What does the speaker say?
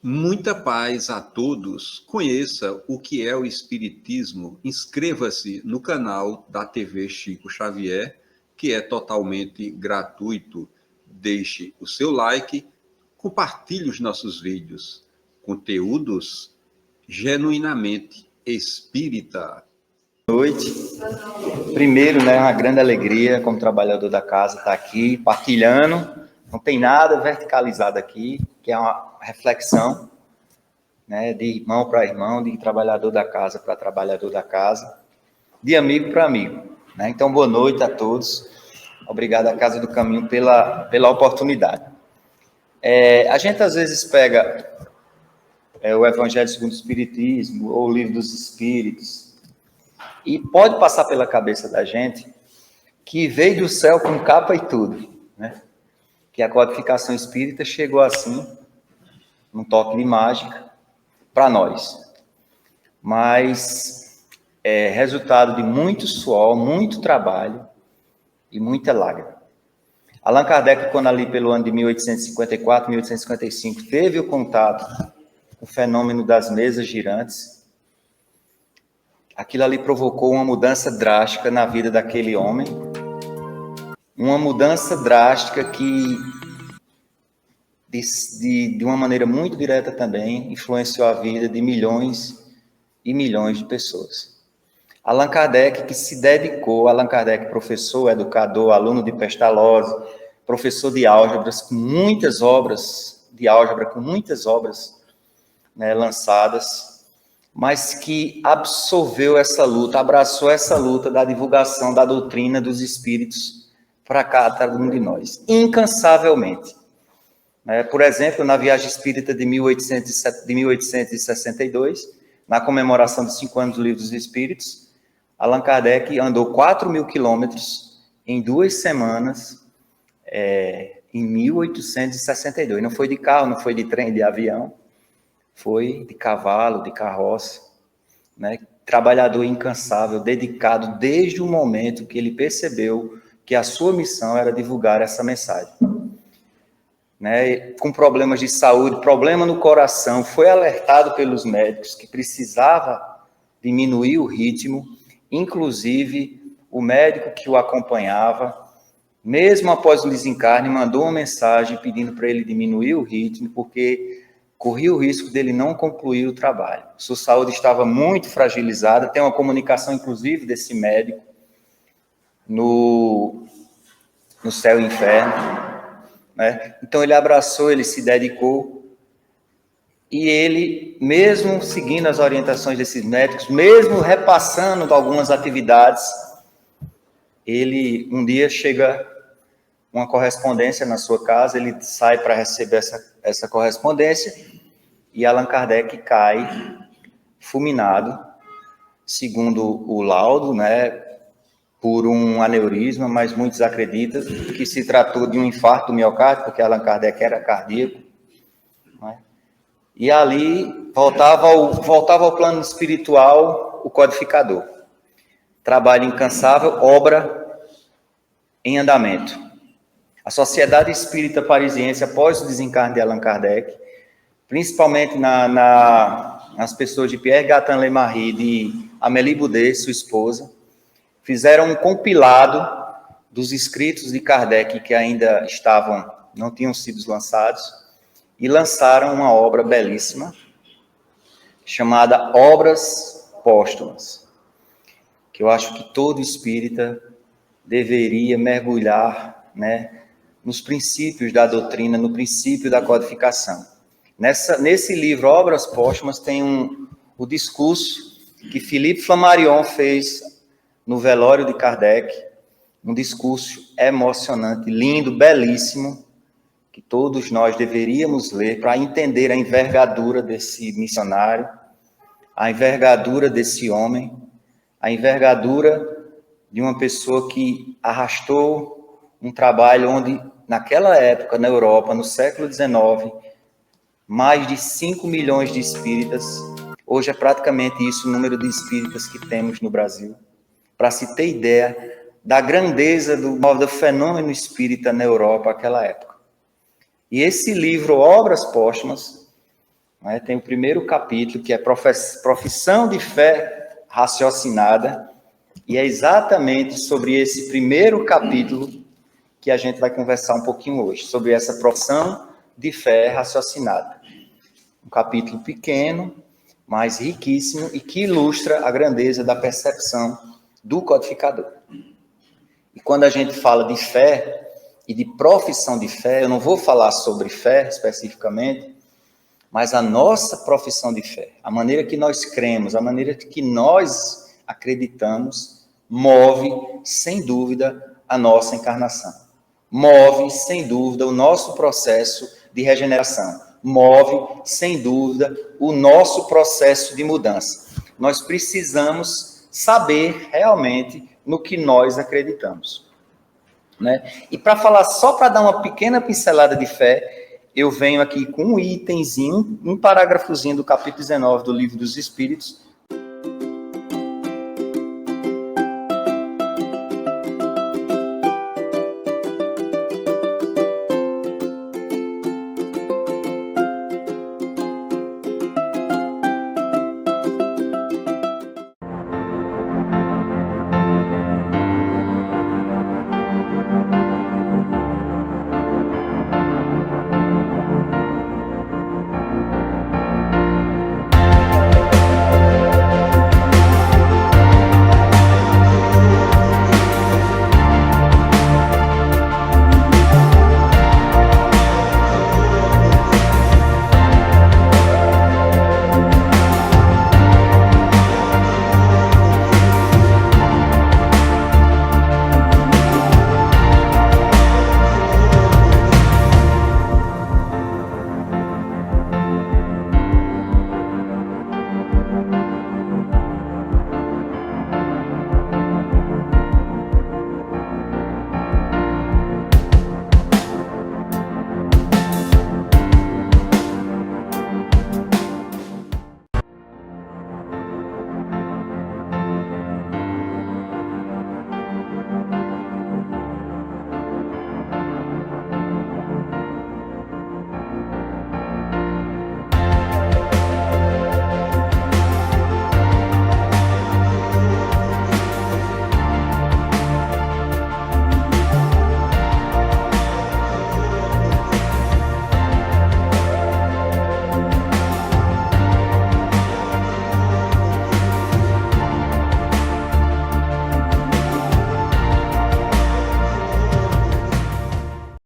Muita paz a todos. Conheça o que é o Espiritismo. Inscreva-se no canal da TV Chico Xavier, que é totalmente gratuito. Deixe o seu like, compartilhe os nossos vídeos. Conteúdos genuinamente espírita. Boa noite. Primeiro, uma grande alegria como trabalhador da casa estar aqui partilhando. Não tem nada verticalizado aqui, que é uma reflexão, de irmão para irmão, de trabalhador da casa para trabalhador da casa, de amigo para amigo. Então, boa noite a todos. Obrigado à Casa do Caminho pela oportunidade. A gente às vezes pega o Evangelho segundo o Espiritismo ou o Livro dos Espíritos e pode passar pela cabeça da gente que veio do céu com capa e tudo, que a codificação espírita chegou assim, num toque de mágica, para nós. Mas é resultado de muito suor, muito trabalho e muita lágrima. Allan Kardec, quando ali pelo ano de 1854, 1855, teve o contato com o fenômeno das mesas girantes, aquilo ali provocou uma mudança drástica na vida daquele homem, uma mudança drástica que, de uma maneira muito direta também, influenciou a vida de milhões e milhões de pessoas. Allan Kardec, que se dedicou, Allan Kardec, professor, educador, aluno de Pestalozzi, professor de álgebras, com muitas obras de álgebra, com muitas obras lançadas, mas que absorveu essa luta, abraçou essa luta da divulgação da doutrina dos espíritos para cada um de nós, incansavelmente. Por exemplo, na Viagem Espírita de 1862, na comemoração dos 5 anos do Livro dos Espíritos, Allan Kardec andou 4.000 quilômetros em 2 semanas, em 1862. Não foi de carro, não foi de trem, de avião, foi de cavalo, de carroça, trabalhador incansável, dedicado desde o momento que ele percebeu que a sua missão era divulgar essa mensagem. Com problemas de saúde, problema no coração, foi alertado pelos médicos que precisava diminuir o ritmo, inclusive o médico que o acompanhava, mesmo após o desencarne, mandou uma mensagem pedindo para ele diminuir o ritmo, porque corria o risco dele não concluir o trabalho. Sua saúde estava muito fragilizada, tem uma comunicação, inclusive, desse médico no céu e inferno. Então ele abraçou, ele se dedicou, e ele, mesmo seguindo as orientações desses médicos, mesmo repassando algumas atividades, ele um dia chega uma correspondência na sua casa, ele sai para receber essa correspondência, e Allan Kardec cai fulminado, segundo o laudo, por um aneurisma, mas muitos acreditam que se tratou de um infarto do miocárdio, porque Allan Kardec era cardíaco. E ali voltava ao plano espiritual o codificador. Trabalho incansável, obra em andamento. A Sociedade Espírita Parisiense, após o desencarne de Allan Kardec, principalmente nas pessoas de Pierre Gatin-Lemarie e de Amélie Boudet, sua esposa, fizeram um compilado dos escritos de Kardec que ainda não tinham sido lançados, e lançaram uma obra belíssima, chamada Obras Póstumas, que eu acho que todo espírita deveria mergulhar, nos princípios da doutrina, no princípio da codificação. Nesse livro, Obras Póstumas, tem o discurso que Philippe Flammarion fez no velório de Kardec, um discurso emocionante, lindo, belíssimo, que todos nós deveríamos ler para entender a envergadura desse missionário, a envergadura desse homem, a envergadura de uma pessoa que arrastou um trabalho onde, naquela época, na Europa, no século XIX, mais de 5 milhões de espíritas, hoje é praticamente isso o número de espíritas que temos no Brasil. Para se ter ideia da grandeza do fenômeno espírita na Europa naquela época. E esse livro, Obras Póstumas, né, tem o primeiro capítulo, que é Profissão de Fé Raciocinada, e é exatamente sobre esse primeiro capítulo que a gente vai conversar um pouquinho hoje, sobre essa profissão de fé raciocinada. Um capítulo pequeno, mas riquíssimo, e que ilustra a grandeza da percepção do codificador. E quando a gente fala de fé e de profissão de fé, eu não vou falar sobre fé especificamente, mas a nossa profissão de fé, a maneira que nós cremos, a maneira que nós acreditamos, move, sem dúvida, a nossa encarnação. Move, sem dúvida, o nosso processo de regeneração. Move, sem dúvida, o nosso processo de mudança. Nós precisamos saber realmente no que nós acreditamos, né? E para falar, só para dar uma pequena pincelada de fé, eu venho aqui com um itemzinho, um parágrafozinho do capítulo 19 do Livro dos Espíritos,